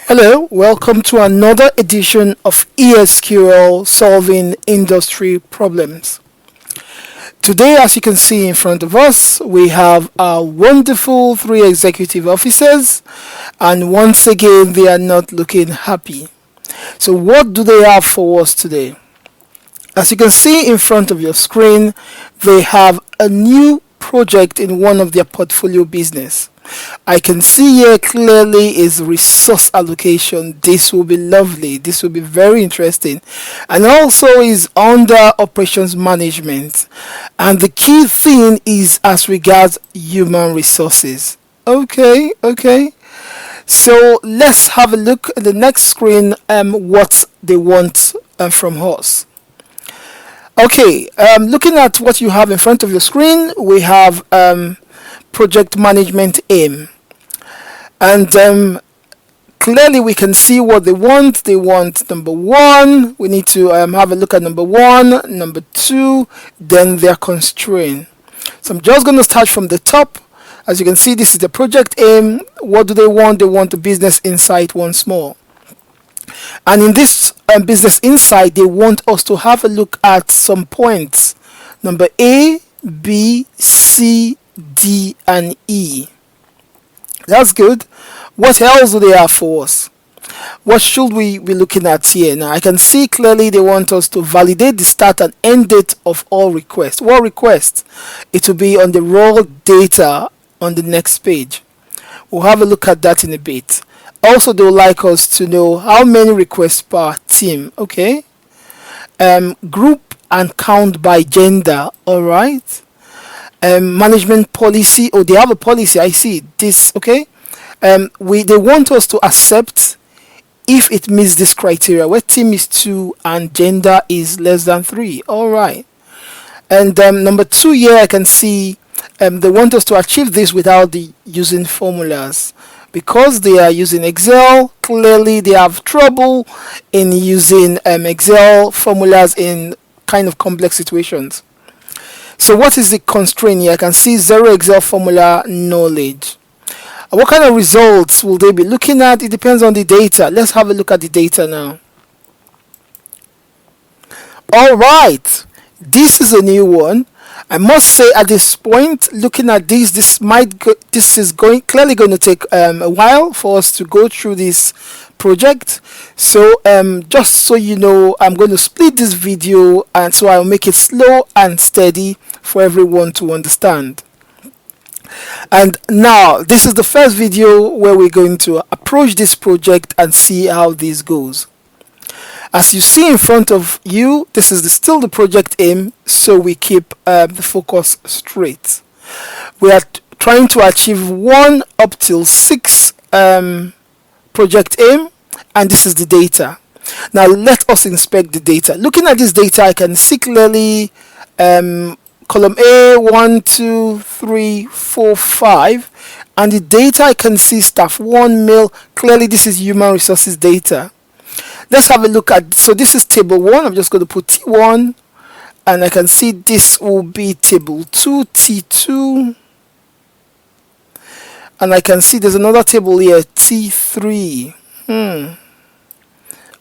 Hello, welcome to another edition of ESQL Solving Industry Problems. Today, as you can see in front of us, we have our wonderful three executive officers, and once again, they are not looking happy. So, what do they have for us today? As you can see in front of your screen, they have a new project in one of their portfolio business. I can see here clearly is resource allocation. This will be lovely. This will be very interesting. And also is under operations management. And the key thing is as regards human resources. Okay. So let's have a look at the next screen what they want from us. Okay, looking at what you have in front of your screen, we have project management aim, and clearly we can see what they want. They want number one. We need to have a look at number one, number two, then their constraint. So I'm just going to start from the top. As you can see, this is the project aim. What do they want? They want the business insight once more. And in this business insight, they want us to have a look at some points. Number A, B, C, D, and E. That's good. What else do they have for us? What should we be looking at here? Now, I can see clearly they want us to validate the start and end date of all requests. What request? It will be on the raw data on the next page. We'll have a look at that in a bit. Also, they would like us to know how many requests per team. Okay. Group and count by gender. All right. Management policy. Oh, they have a policy. I see this. Okay. They want us to accept if it meets this criteria, where team is 2 and gender is less than 3. All right. And number 2 here, I can see they want us to achieve this without using formulas. Because they are using Excel, clearly they have trouble in using Excel formulas in kind of complex situations. So what is the constraint here? I can see 0 Excel formula knowledge. What kind of results will they be looking at? It depends on the data. Let's have a look at the data now. Alright, this is a new one. I must say at this point, looking at this is clearly going to take a while for us to go through this project. So just so you know, I'm going to split this video, and so I'll make it slow and steady for everyone to understand. And now this is the first video where we're going to approach this project and see how this goes. As you see in front of you, this is still the project aim, so we keep the focus straight. We are trying to achieve 1 up till 6 project aim, and this is the data. Now let us inspect the data. Looking at this data, I can see clearly column A 1, 2, 3, 4, 5, and the data I can see staff 1 male. Clearly this is human resources data. Let's have a look at, so this is table 1. I'm just going to put T1, and I can see this will be table 2, T2, and I can see there's another table here, T3.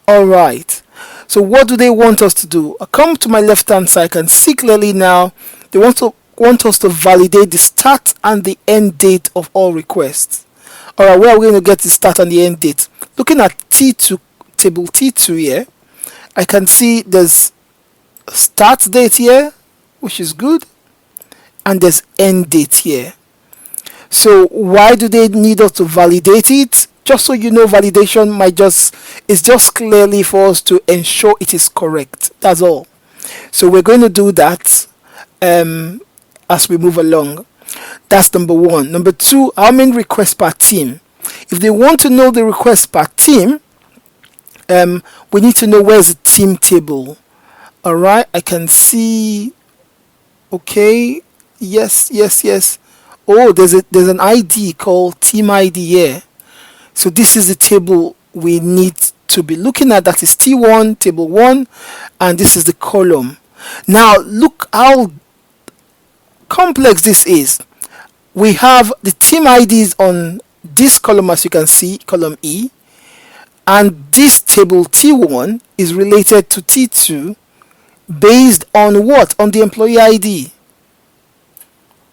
Alright, so what do they want us to do? I come to my left hand side, I can see clearly now they want us to validate the start and the end date of all requests. Alright, where are we going to get the start and the end date? Looking at T2, table T2 here, I can see there's start date here, which is good, and there's end date here. So why do they need us to validate it? Just so you know, validation is just clearly for us to ensure it is correct. That's all. So we're going to do that as we move along. That's number 1. Number 2, how many requests per team? If they want to know the requests per team, we need to know where's the team table. Alright, I can see. Okay, yes. Oh, there's an ID called team ID here. So this is the table we need to be looking at. That is T1, table 1, and this is the column. Now look how complex this is. We have the team IDs on this column, as you can see, column E, and this table T1 is related to T2 based on what? On the employee ID.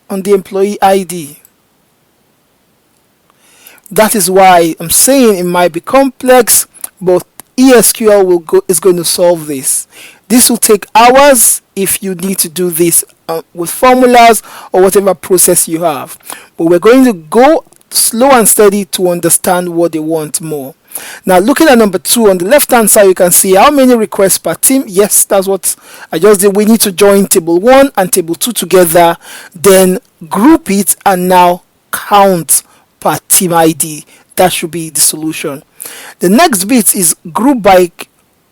On the employee ID. That is why I'm saying it might be complex, but ESQL is going to solve this. This will take hours if you need to do this with formulas or whatever process you have. But we're going to go slow and steady to understand what they want more. Now, looking at number 2 on the left hand side, you can see how many requests per team. Yes, that's what I just did. We need to join table 1 and table 2 together, then group it and now count per team ID. That should be the solution. The next bit is group by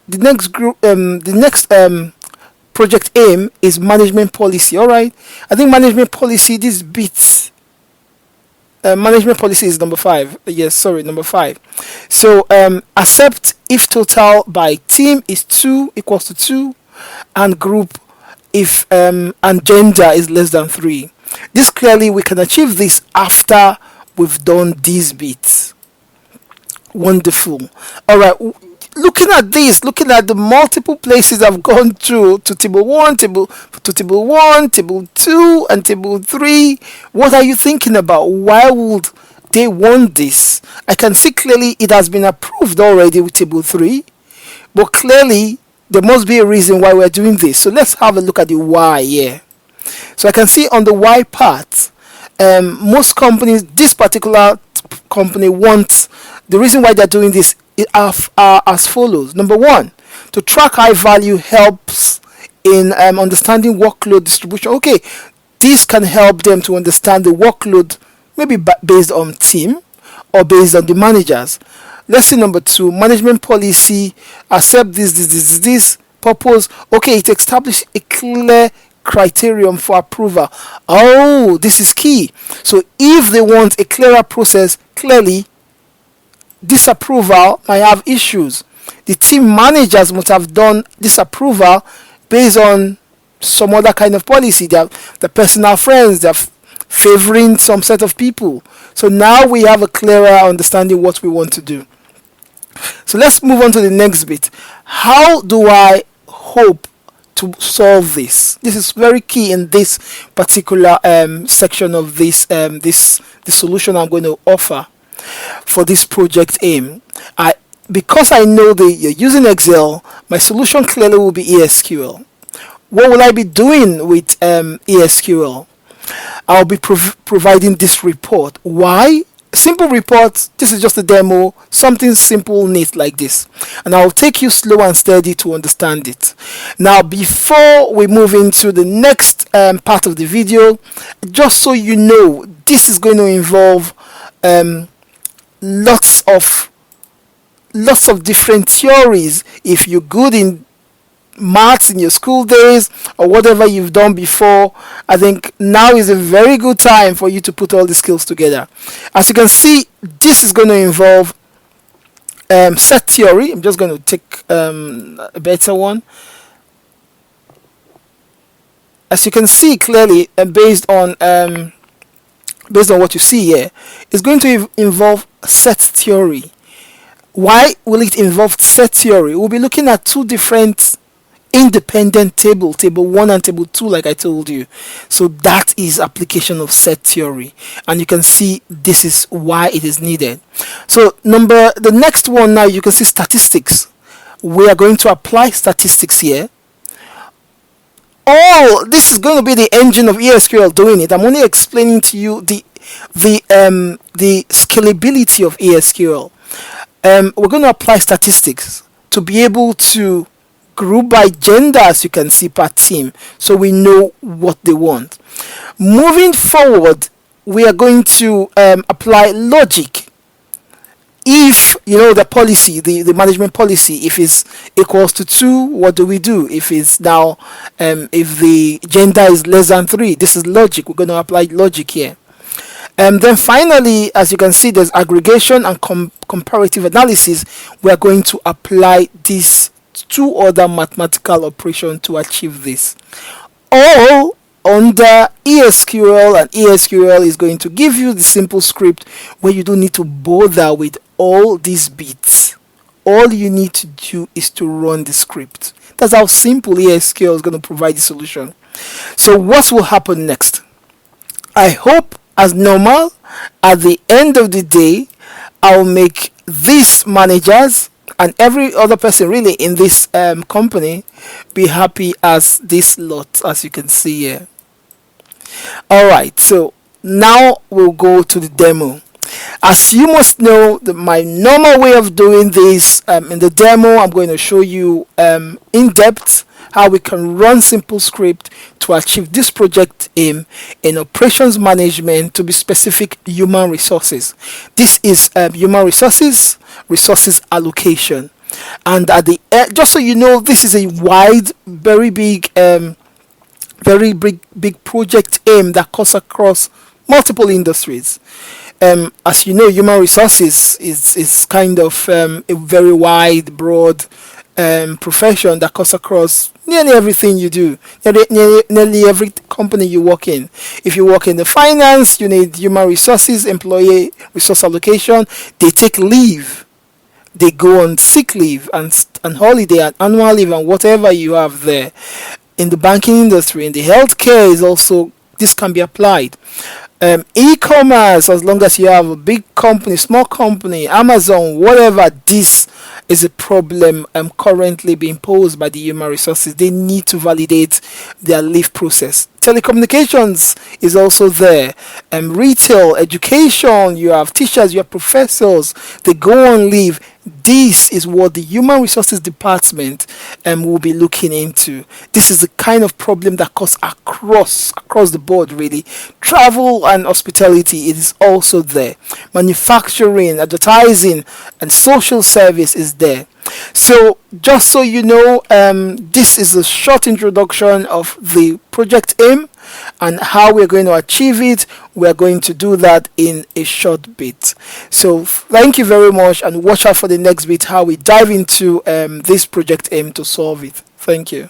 the next project aim is management policy. All right, I think management policy, this bit management policy is number 5. Yes, sorry, number 5. So accept if total by team is 2 equals to 2, and group if and gender is less than 3. This clearly we can achieve this after we've done these bits. Wonderful. All right, looking at this, looking at the multiple places I've gone through to table 1, table 2, and table 3, what are you thinking about? Why would they want this? I can see clearly it has been approved already with table 3, but clearly there must be a reason why we're doing this. So let's have a look at the why here. So I can see on the why part, most companies, this particular company wants, the reason why they're doing this are as follows. Number 1, to track high value helps in understanding workload distribution. Okay, this can help them to understand the workload, maybe based on team or based on the managers. Let's see number 2, management policy, accept this purpose. Okay, it establishes a clear criterion for approval. Oh, this is key. So if they want a clearer process, clearly disapproval might have issues. The team managers must have done disapproval based on some other kind of policy. They're personal friends, they're favoring some set of people. So now we have a clearer understanding what we want to do. So let's move on to the next bit. How do I hope to solve this? This is very key in this particular section of this the solution I'm going to offer for this project aim. Because I know that you're using Excel, my solution clearly will be ESQL. What will I be doing with ESQL? I'll be providing this report. Why? Simple report. This is just a demo, something simple, neat like this, and I'll take you slow and steady to understand it. Now, before we move into the next part of the video, just so you know, this is going to involve lots of different theories. If you're good in maths in your school days or whatever you've done before, I think now is a very good time for you to put all the skills together. As you can see, this is going to involve set theory. I'm just going to take a better one. As you can see clearly, based on what you see here, it's going to involve set theory. Why will it involve set theory? We'll be looking at two different independent table 1 and table 2, like I told you. So that is application of set theory, and you can see this is why it is needed. So the next one, now you can see statistics. We are going to apply statistics here. Oh, this is going to be the engine of ESQL doing it. I'm only explaining to you the scalability of ESQL. We're going to apply statistics to be able to group by gender, as you can see, per team, so we know what they want. Moving forward, we are going to apply logic. If you know the policy, the management policy, if it's equals to 2, what do we do? If it's now if the gender is less than 3, this is logic. We're going to apply logic here. And then finally, as you can see, there's aggregation and comparative analysis. We are going to apply these two other mathematical operations to achieve this, all under ESQL, and ESQL is going to give you the simple script where you don't need to bother with all these bits. all you need to do is to run the script. That's how simple ASQL is going to provide the solution. So what will happen next? I hope, as normal, at the end of the day, I'll make these managers and every other person really in this company be happy as this lot, as you can see here. Alright, so now we'll go to the demo. As you must know, my normal way of doing this, in the demo I'm going to show you in depth how we can run simple script to achieve this project aim in operations management, to be specific, human resources. This is human resources, resources allocation. And at the just so you know, this is a wide, very big project aim that cuts across multiple industries. As you know, human resources is kind of a very wide, broad profession that cuts across nearly everything you do, nearly every company you work in. If you work in the finance, you need human resources, employee resource allocation. They take leave, they go on sick leave and holiday and annual leave and whatever you have there. In the banking industry, in the healthcare is also, this can be applied. E-commerce, as long as you have a big company, small company, Amazon, whatever, this is a problem currently being posed by the human resources. They need to validate their leave process. Telecommunications is also there. Retail, education, you have teachers, you have professors, they go on leave. This is what the human resources department will be looking into. This is the kind of problem that cuts across the board, really. Travel and hospitality, it is also there. Manufacturing, advertising, and social service is there. So just so you know, this is a short introduction of the project aim and how we're going to achieve it. We're going to do that in a short bit. So thank you very much, and watch out for the next bit, how we dive into this project aim to solve it. Thank you.